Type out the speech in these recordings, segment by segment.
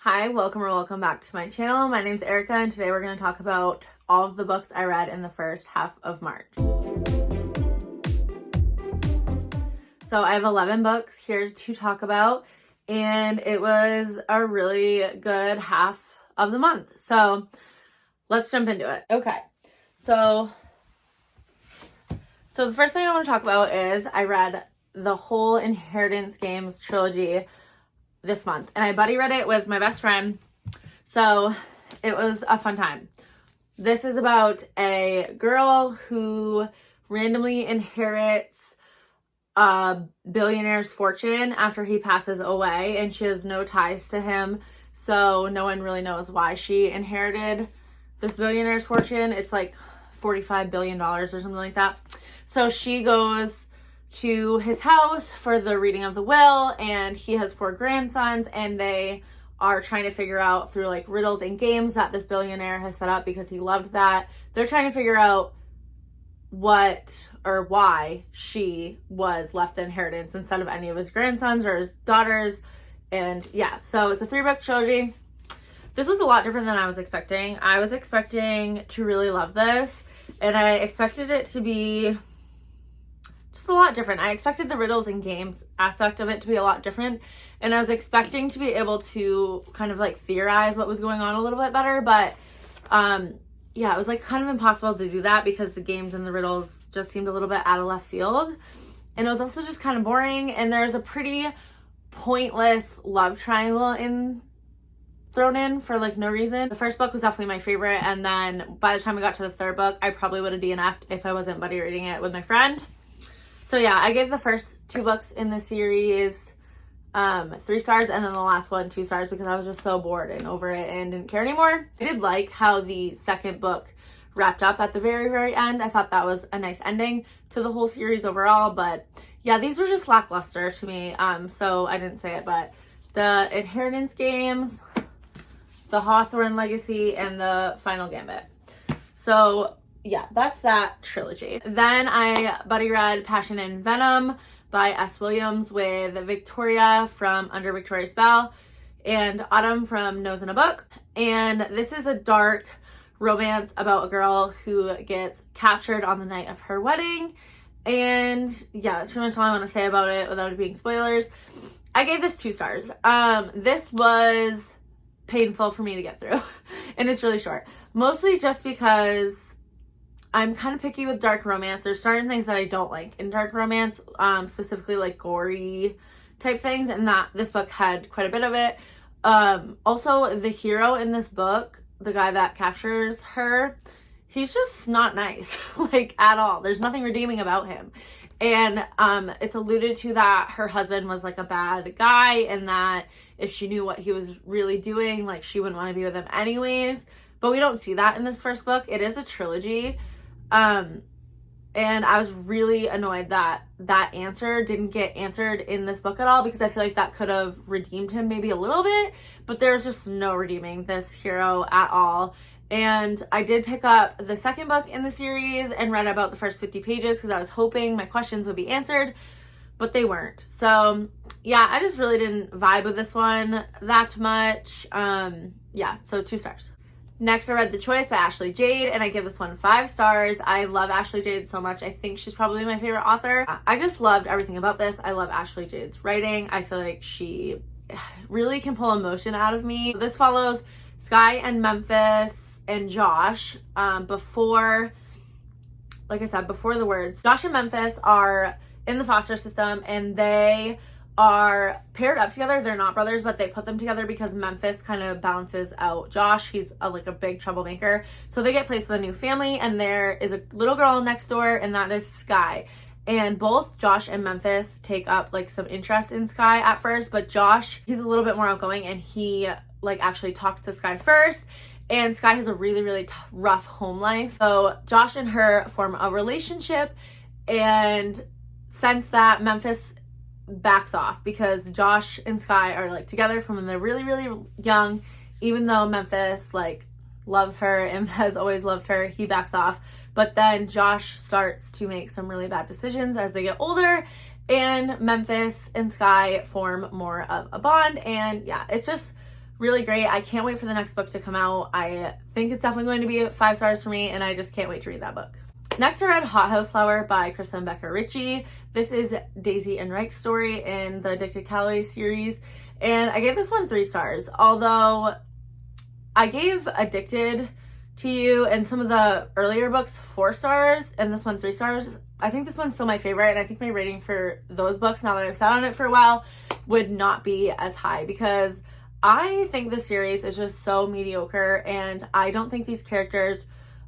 Hi, welcome back to my channel. My name's Erica and today we're going to talk about all of the books I read in the first half of March. So I have 11 books here to talk about and it was a really good half of the month. So let's jump into it. Okay, so the first thing I want to talk about is I read the whole Inheritance Games trilogy this month and I buddy read it with my best friend, so it was a fun time. This is about a girl who randomly inherits a billionaire's fortune after he passes away, and she has no ties to him, so no one really knows why she inherited this billionaire's fortune. It's like $45 billion or something like that. So she goes to his house for the reading of the will, and he has 4 grandsons, and they are trying to figure out through like riddles and games that this billionaire has set up because he loved that. They're trying to figure out what or why she was left the inheritance instead of any of his grandsons or his daughters. And yeah, so it's a 3-book trilogy. This was a lot different than I was expecting. I was expecting to really love this, and I expected it to be just a lot different. I expected the riddles and games aspect of it to be a lot different, and I was expecting to be able to kind of like theorize what was going on a little bit better, but yeah, it was like kind of impossible to do that because the games and the riddles just seemed a little bit out of left field, and it was also just kind of boring, and there's a pretty pointless love triangle thrown in for like no reason. The first book was definitely my favorite, and then by the time we got to the 3rd book, I probably would have DNF'd if I wasn't buddy reading it with my friend. So yeah, I gave the first 2 books in the series 3 stars, and then the last one 2 stars because I was just so bored and over it and didn't care anymore. I did like how the 2nd book wrapped up at the very end. I thought that was a nice ending to the whole series overall, but yeah, these were just lackluster to me. So I didn't say it, but the Inheritance Games, the Hawthorne Legacy, and the Final Gambit. So yeah, that's that trilogy. Then I buddy read Passion and Venom by S. Williams with Victoria from Under Victoria's Spell and Autumn from Nose in a Book. And this is a dark romance about a girl who gets captured on the night of her wedding. And yeah, that's pretty much all I want to say about it without it being spoilers. I gave this 2 stars. This was painful for me to get through and it's really short. Mostly just because I'm kind of picky with dark romance. There's certain things that I don't like in dark romance, specifically like gory type things, and that this book had quite a bit of it. Also, the hero in this book, the guy that captures her, he's just not nice, like at all. There's nothing redeeming about him. And it's alluded to that her husband was like a bad guy, and that if she knew what he was really doing, like she wouldn't want to be with him anyways. But we don't see that in this first book. It is a trilogy. And I was really annoyed that that answer didn't get answered in this book at all, because I feel like that could have redeemed him maybe a little bit, but there's just no redeeming this hero at all. And I did pick up the 2nd book in the series and read about the first 50 pages because I was hoping my questions would be answered, but they weren't. So yeah, I just really didn't vibe with this one that much. Yeah, so 2 stars. Next, I read The Choice by Ashley Jade, and I give this one 5 stars. I love Ashley Jade so much. I think she's probably my favorite author. I just loved everything about this. I love Ashley Jade's writing. I feel like she really can pull emotion out of me. This follows Sky and Memphis and Josh before, like I said, before the words. Josh and Memphis are in the foster system, and they are paired up together. They're not brothers, but they put them together because Memphis kind of balances out Josh. He's like a big troublemaker. So they get placed with a new family, and there is a little girl next door, and that is Sky. And both Josh and Memphis take up like some interest in Sky at first, but Josh, he's a little bit more outgoing, and he like actually talks to Sky first. And Sky has a really rough home life. So Josh and her form a relationship, and since that, Memphis backs off because Josh and Sky are like together from when they're really young. Even though Memphis like loves her and has always loved her, he backs off. But then Josh starts to make some really bad decisions as they get older, and Memphis and Sky form more of a bond. And yeah, it's just really great. I can't wait for the next book to come out. I think it's definitely going to be 5 stars for me, and I just can't wait to read that book. Next, I read Hot House Flower by Kristen Becker Ritchie. This is Daisy and Reik's story in the Addicted Calories series, and I gave this one 3 stars, although I gave Addicted to You and some of the earlier books 4 stars, and this one 3 stars. I think this one's still my favorite, and I think my rating for those books, now that I've sat on it for a while, would not be as high, because I think this series is just so mediocre, and I don't think these characters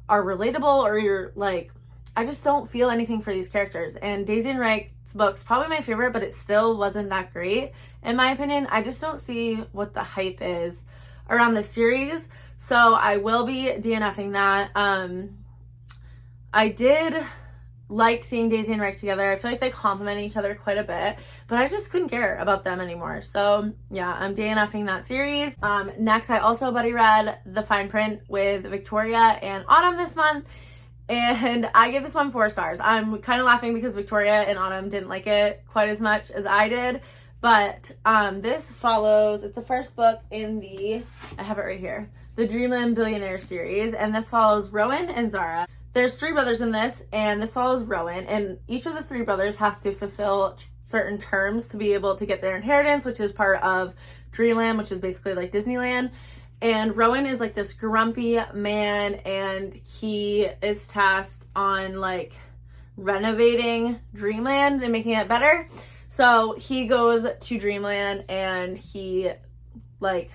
are relatable, or you're like, I just don't feel anything for these characters. And Daisy and Reik's book's probably my favorite, but it still wasn't that great in my opinion. I just don't see what the hype is around this series, so I will be DNFing that. I did like seeing Daisy and Reik together. I feel like they complement each other quite a bit, but I just couldn't care about them anymore. So yeah, I'm DNFing that series. Next, I also buddy read The Fine Print with Victoria and Autumn this month, and I gave this one 4 stars. I'm kind of laughing because Victoria and Autumn didn't like it quite as much as I did, but this follows, it's the first book in the, I have it right here, the Dreamland Billionaire series, and this follows Rowan and Zara. There's 3 brothers in this, and this follows Rowan, and each of the 3 brothers has to fulfill certain terms to be able to get their inheritance, which is part of Dreamland, which is basically like Disneyland. And Rowan is like this grumpy man, and he is tasked on like renovating Dreamland and making it better. So he goes to Dreamland, and he like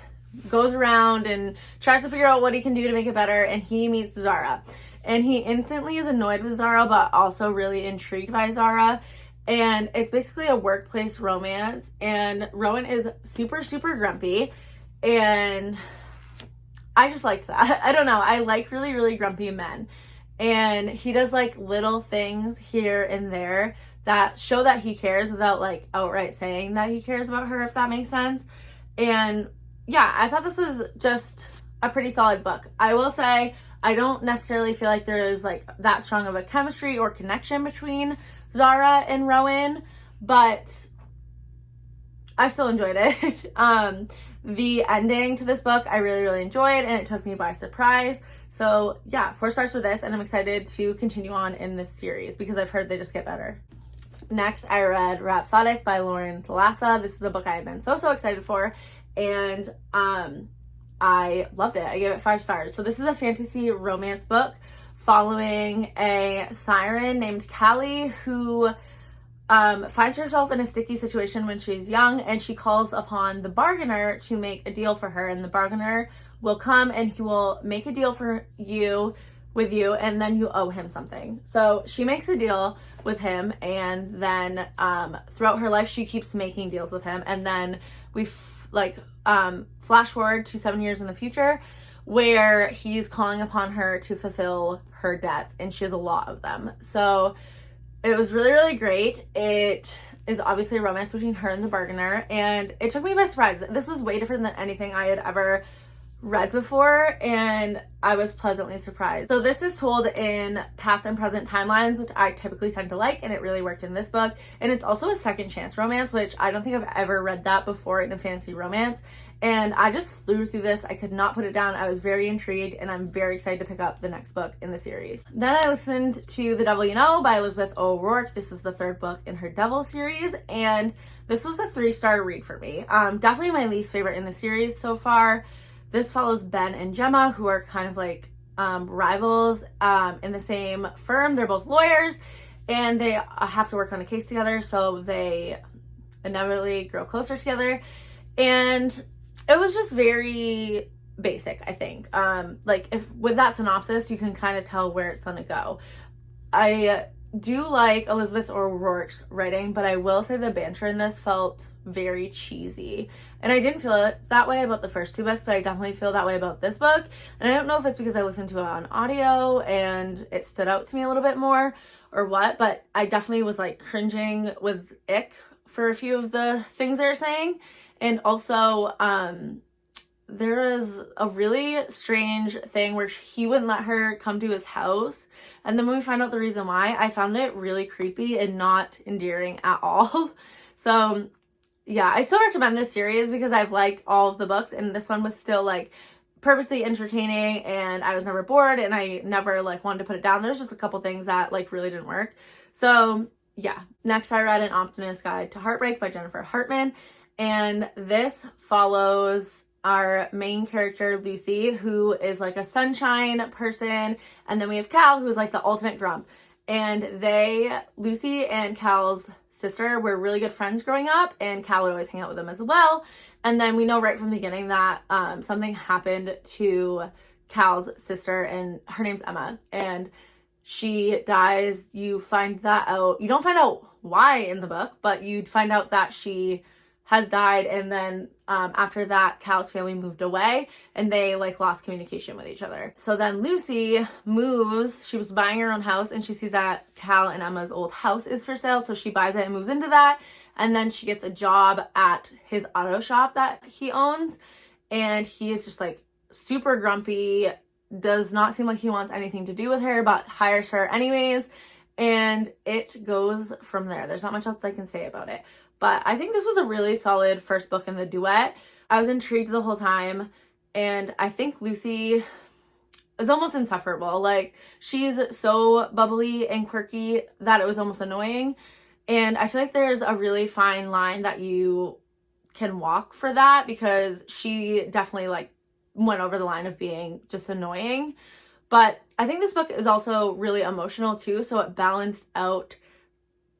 goes around and tries to figure out what he can do to make it better, and he meets Zara. And he instantly is annoyed with Zara, but also really intrigued by Zara. And it's basically a workplace romance. And Rowan is super, super grumpy. And I just liked that. I don't know. I like really, really grumpy men. And he does like little things here and there that show that he cares without like outright saying that he cares about her, if that makes sense. And yeah, I thought this was just a pretty solid book. I will say I don't necessarily feel like there is like that strong of a chemistry or connection between Zara and Rowan, but I still enjoyed it. The ending to this book I really, really enjoyed, and it took me by surprise. So yeah, 4 stars for this, and I'm excited to continue on in this series because I've heard they just get better. Next, I read Rhapsodic by Lauren Thalassa. This is a book I have been so excited for, and I loved it. I gave it 5 stars. So this is a fantasy romance book following a siren named Callie who finds herself in a sticky situation when she's young, and she calls upon the bargainer to make a deal for her, and the bargainer will come and he will make a deal for you with you, and then you owe him something. So she makes a deal with him, and then throughout her life she keeps making deals with him, and then we flash forward to 7 years in the future where he's calling upon her to fulfill her debts, and she has a lot of them. So it was really, really great. It is obviously a romance between her and the bargainer, and it took me by surprise. This was way different than anything I had ever read before, and I was pleasantly surprised. So this is told in past and present timelines, which I typically tend to like, and it really worked in this book. And it's also a second chance romance, which I don't think I've ever read that before in a fantasy romance. And I just flew through this. I could not put it down. I was very intrigued, and I'm very excited to pick up the next book in the series. Then I listened to The Devil You Know by Elizabeth O'Rourke. This is the 3rd book in her Devil series, and this was a 3-star read for me. Definitely my least favorite in the series so far. This follows Ben and Gemma, who are kind of like rivals in the same firm. They're both lawyers, and they have to work on a case together, so they inevitably grow closer together. And it was just very basic, I think. If with that synopsis, you can kind of tell where it's gonna go. I do like Elizabeth O'Rourke's writing, but I will say the banter in this felt very cheesy. And I didn't feel it that way about the first 2 books, but I definitely feel that way about this book. And I don't know if it's because I listened to it on audio and it stood out to me a little bit more or what, but I definitely was like cringing with ick for a few of the things they're saying. And also, there is a really strange thing where he wouldn't let her come to his house. And then when we find out the reason why, I found it really creepy and not endearing at all. So yeah, I still recommend this series because I've liked all of the books, and this one was still like perfectly entertaining, and I was never bored, and I never like wanted to put it down. There's just a couple things that like really didn't work. So yeah, next I read An Optimist's Guide to Heartbreak by Jennifer Hartman, and this follows our main character Lucy, who is like a sunshine person, and then we have Cal, who's like the ultimate grump. And Lucy and Cal's sister were really good friends growing up, and Cal would always hang out with them as well. And then we know right from the beginning that something happened to Cal's sister, and her name's Emma, and she dies. You find that out. You don't find out why in the book, but you'd find out that she has died, and then after that, Cal's family moved away, and they like lost communication with each other. So then Lucy moves. She was buying her own house, and she sees that Cal and Emma's old house is for sale, so she buys it and moves into that. And then she gets a job at his auto shop that he owns, and he is just like super grumpy, does not seem like he wants anything to do with her, but hires her anyways, and it goes from there. There's not much else I can say about it. But I think this was a really solid first book in the duet. I was intrigued the whole time, and I think Lucy is almost insufferable. Like, she's so bubbly and quirky that it was almost annoying. And I feel like there's a really fine line that you can walk for that, because she definitely like went over the line of being just annoying. But I think this book is also really emotional too, so it balanced out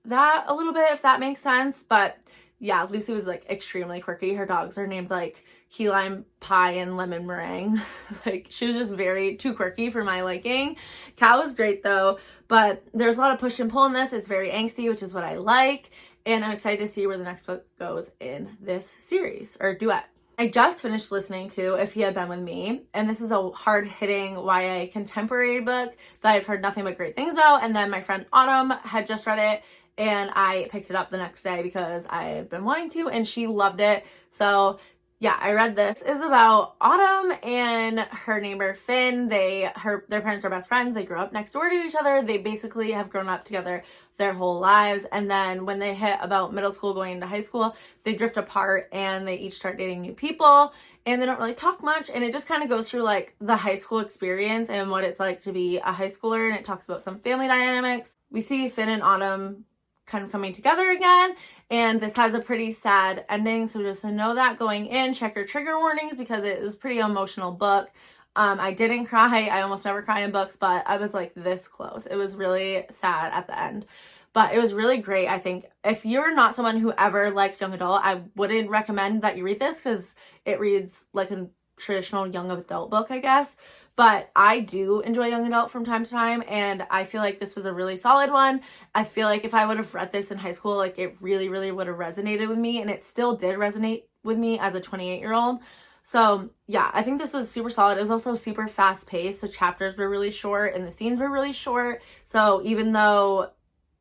that a little bit, if that makes sense. But yeah, Lucy was like extremely quirky. Her dogs are named like key lime pie and lemon meringue. Like, she was just very too quirky for my liking. Cal was great though, but there's a lot of push and pull in this. It's very angsty, which is what I like, and I'm excited to see where the next book goes in this series or duet. I just finished listening to If He Had Been With Me, and this is a hard-hitting YA contemporary book that I've heard nothing but great things about, and then my friend Autumn had just read it, and I picked it up the next day because I had been wanting to, and she loved it. So yeah, I read this. It's about Autumn and her neighbor Finn. Their parents are best friends. They grew up next door to each other. They basically have grown up together their whole lives. And then when they hit about middle school going into high school, they drift apart and they each start dating new people, and they don't really talk much. And it just kind of goes through like the high school experience and what it's like to be a high schooler. And it talks about some family dynamics. We see Finn and Autumn kind of coming together again, and this has a pretty sad ending, so just to know that going in, check your trigger warnings, because it is a pretty emotional book. I didn't cry. I almost never cry in books, but I was like this close. It was really sad at the end, but it was really great. I think if you're not someone who ever likes young adult, I wouldn't recommend that you read this, because it reads like a traditional young adult book, I guess. But I do enjoy young adult from time to time, and I feel like this was a really solid one. I feel like if I would have read this in high school, like it really, really would have resonated with me, and it still did resonate with me as a 28-year-old. So yeah, I think this was super solid. It was also super fast paced. The chapters were really short and the scenes were really short. So even though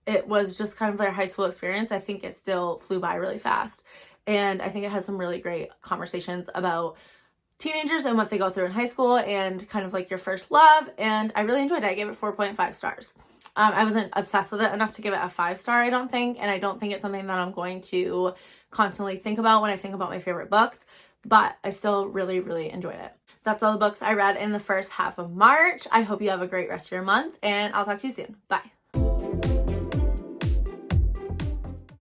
it was just kind of their high school experience, I think it still flew by really fast. And I think it has some really great conversations about teenagers and what they go through in high school and kind of like your first love. And I really enjoyed it. I gave it 4.5 stars. I wasn't obsessed with it enough to give it a 5-star, I don't think. And I don't think it's something that I'm going to constantly think about when I think about my favorite books, but I still really, really enjoyed it. That's all the books I read in the first half of March. I hope you have a great rest of your month, and I'll talk to you soon. Bye.